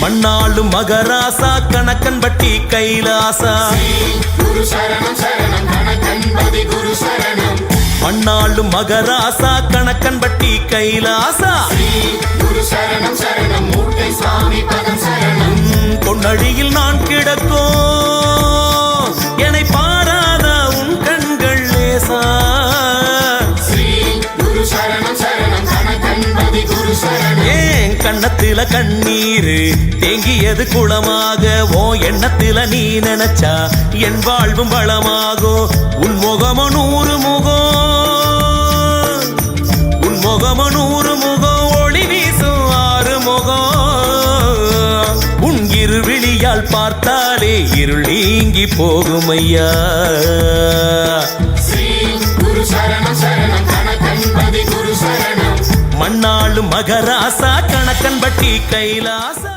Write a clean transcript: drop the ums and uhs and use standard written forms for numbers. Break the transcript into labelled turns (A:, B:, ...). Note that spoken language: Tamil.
A: மண்ணாளும் மகராசா கணக்கன்பட்டி கைலாசா மண்ணாளும் மகராசா கணக்கன்பட்டி கைலாசா பொன்னழியில் நான் கிடக்கும் என்னை பாராத உன் கண்கள் லேசா ஏன் கண்ணத்தில கண்ணீரு தேங்கியது குளமாக ஓ எண்ணத்தில நீ நினைச்சா என் வாழ்வும் வளமாகும் உன் முகமோ 100 முகம் உன் முகமோ 100 முகம் ஒளி வீசும் 6 முகம் உன் இருவிழியால் பார்த்தாலே இருள் நீங்கி போகும் ஐயா மண்ணாளும் மகராசா கணக்கன்பட்டி கைலாசா